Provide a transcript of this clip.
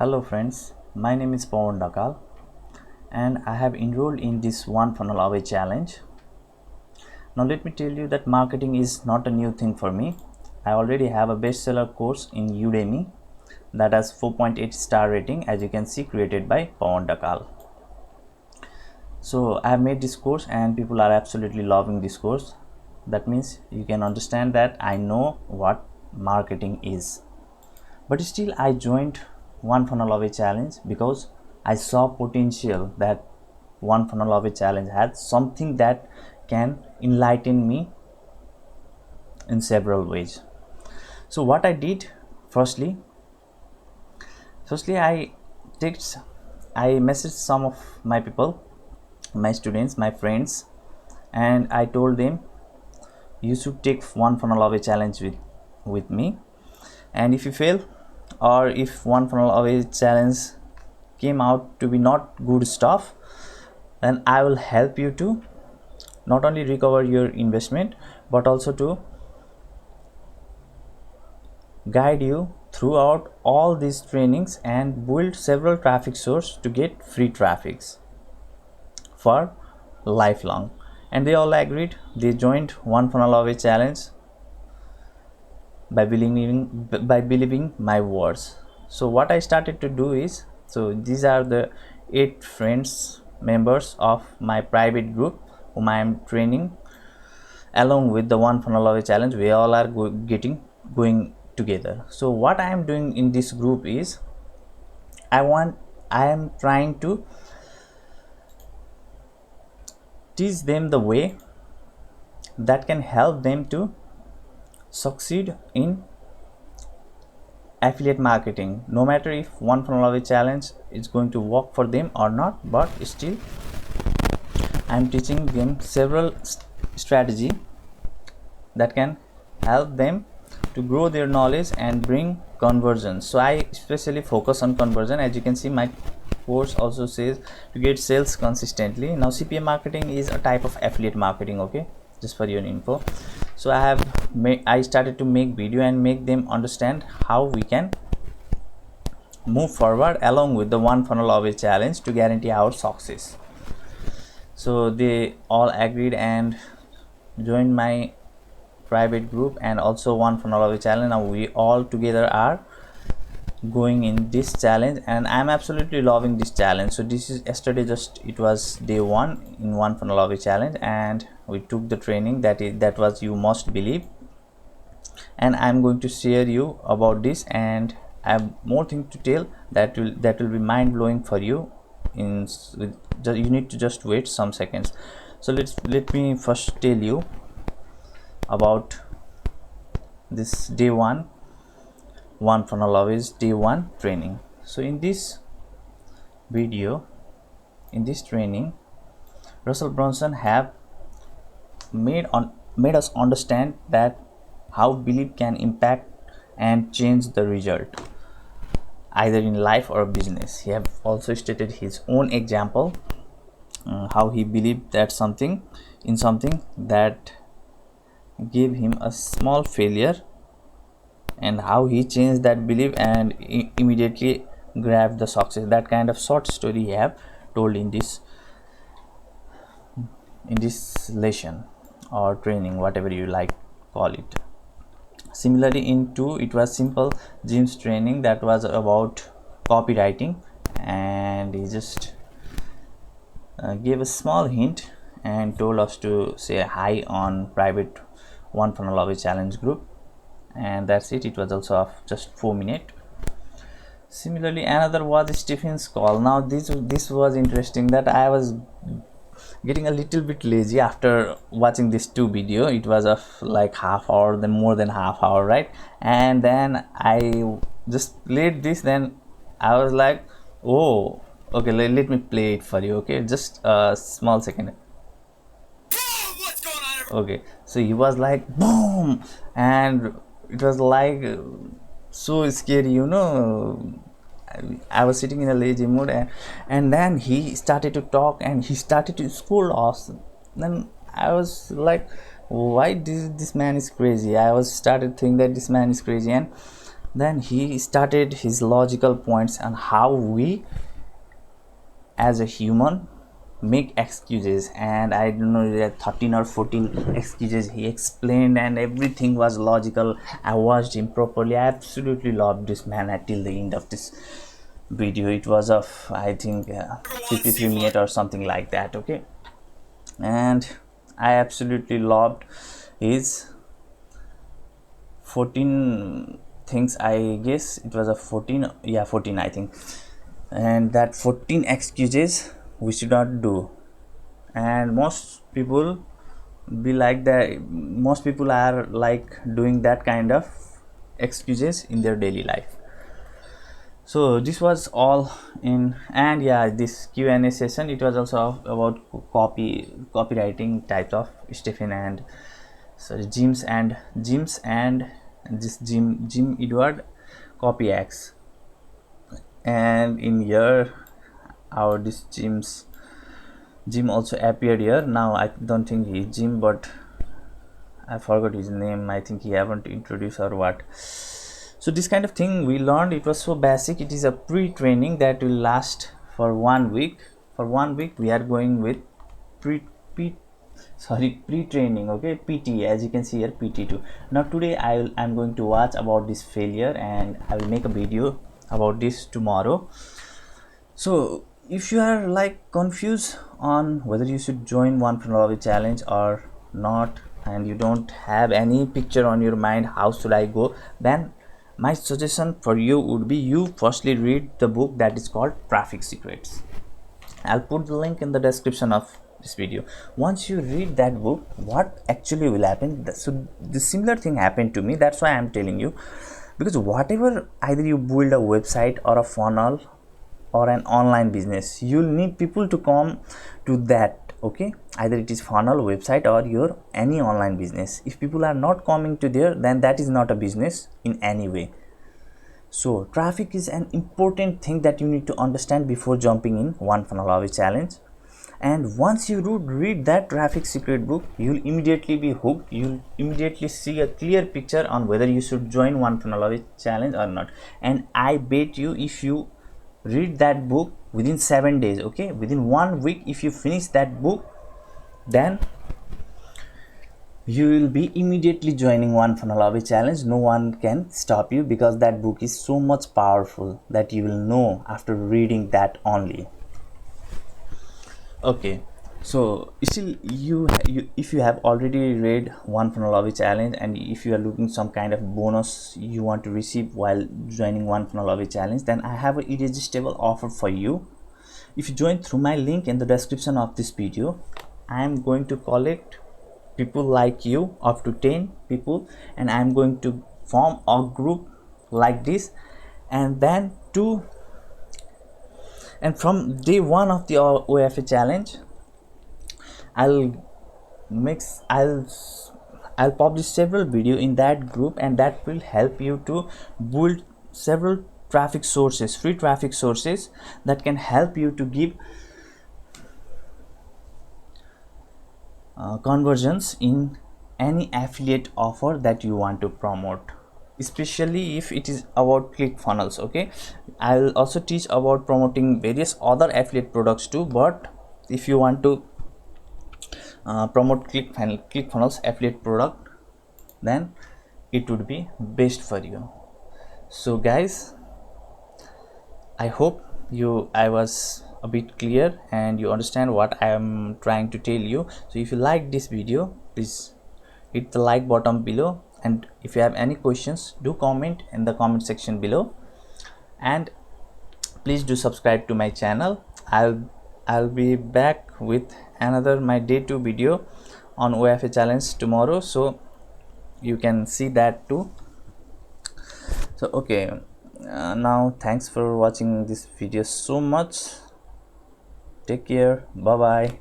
Hello friends, my name is Pawan Dakal and I have enrolled in this One Funnel Away challenge. Now let me tell you that marketing is not a new thing for me. I already have a bestseller course in Udemy that has 4.8 star rating, as you can see, created by Pawan Dakal. So I have made this course and people are absolutely loving this course. That means you can understand that I know what marketing is. But still I joined One Funnel Away challenge because I saw potential that One Funnel Away challenge had something that can enlighten me in several ways. So what I did, firstly I messaged some of my people, my students, my friends, and I told them you should take One Funnel Away challenge with me, and if you fail, or if One Funnel Away challenge came out to be not good stuff, then I will help you to not only recover your investment but also to guide you throughout all these trainings and build several traffic sources to get free traffics for lifelong. And they all agreed. They joined One Funnel Away challenge by believing my words. So what I started to do is, so these are the 8 friends members of my private group whom I am training along with the One Funnel Away challenge. We all are going together. So what I am doing in this group is I am trying to teach them the way that can help them to succeed in affiliate marketing, no matter if One Funnel Away challenge is going to work for them or not, but still I'm teaching them several strategy that can help them to grow their knowledge and bring conversion. So I especially focus on conversion. As you can see, my course also says to get sales consistently. Now CPM marketing is a type of affiliate marketing, okay, just for your info. So I started to make video and make them understand how we can move forward along with the One Funnel Away challenge to guarantee our success. So they all agreed and joined my private group and also One Funnel Away challenge. Now we all together are going in this challenge and I'm absolutely loving this challenge. So this is yesterday, just it was day 1 in One Funnel Away challenge, and we took the training that was You Must Believe, and I'm going to share you about this, and I have more things to tell that will be mind-blowing for you. You need to just wait some seconds. So let me first tell you about this day 1 One Funnel Away's day 1 training. So in this video, in this training, Russell Brunson have made us understand that how belief can impact and change the result either in life or business. He have also stated his own example, how he believed that something that gave him a small failure, and how he changed that belief and immediately grabbed the success. That kind of short story he have told in this lesson or training, whatever you like call it. Similarly, in 2 it was Simple Jim's training that was about copywriting, and he just gave a small hint and told us to say hi on private One Funnel Away challenge group, and that's it. It was also of just 4 minutes. Similarly, another was Stephen's call. Now this was interesting, that I was getting a little bit lazy after watching this 2 video. It was of like half hour, then more than half hour, right? And then I just played this, then I was like, oh okay, let me play it for you, okay, just a small second. What's going on? Okay, so he was like boom, and it was like so scary, I was sitting in a lazy mood, and then he started to talk and he started to scold us. Then I was like, why this man is crazy. I was started thinking that this man is crazy, and Then he started his logical points on how we as a human make excuses, and I don't know, there are 13 or 14 excuses he explained, and everything was logical. I watched him properly. I absolutely loved this man until the end of this video. It was of, I think, 53 minutes or something like that. Okay, and I absolutely loved his 14 things. I guess it was a 14, yeah, 14 I think, and that 14 excuses we should not do. And most people be like that, most people are like doing that kind of excuses in their daily life. So this was all in, and yeah, this Q&A session, it was also about copywriting types of Stephen and sorry James and this Jim Edward Copyx. And in here our this Jim also appeared here. Now I don't think he's Jim, but I forgot his name. I think he haven't introduced or what. So this kind of thing we learned. It was so basic. It is a pre-training that will last for 1 week. For 1 week we are going with pre-training. Okay, PT, as you can see here, PT2. Now today I'm going to watch about this failure, and I will make a video about this tomorrow. So if you are like confused on whether you should join One Funnel Away challenge or not, and you don't have any picture on your mind how should I go, then my suggestion for you would be you firstly read the book that is called Traffic Secrets. I'll put the link in the description of this video. Once you read that book, what actually will happen, so the similar thing happened to me, that's why I'm telling you. Because whatever, either you build a website or a funnel or an online business, you'll need people to come to that. Okay, either it is funnel, website, or your any online business. If people are not coming to there, then that is not a business in any way. So traffic is an important thing that you need to understand before jumping in One Funnel Away challenge. And once you read that Traffic Secret book, you'll immediately be hooked. You'll immediately see a clear picture on whether you should join One Funnel Away challenge or not. And I bet you, if you read that book within 7 days, okay, within 1 week, if you finish that book, then you will be immediately joining One Funnel Away challenge. No one can stop you, because that book is so much powerful that you will know after reading that only. Okay, so still if you have already read One Funnel Away challenge, and if you are looking some kind of bonus you want to receive while joining One Funnel Away challenge, then I have an irresistible offer for you. If you join through my link in the description of this video, I am going to collect people like you, up to 10 people, and I am going to form a group like this, and then from day 1 of the OFA challenge, I'll publish several videos in that group, and that will help you to build several traffic sources, free traffic sources, that can help you to give conversions in any affiliate offer that you want to promote, especially if it is about ClickFunnels. Okay, I'll also teach about promoting various other affiliate products too, but if you want to promote ClickFunnels affiliate product, then it would be best for you. So guys, I hope I was a bit clear and you understand what I am trying to tell you. So if you like this video, please hit the like button below, and if you have any questions, do comment in the comment section below, and please do subscribe to my channel. I'll be back with another my day 2 video on OFA challenge tomorrow, so you can see that too. So okay, now thanks for watching this video so much. Take care, bye bye.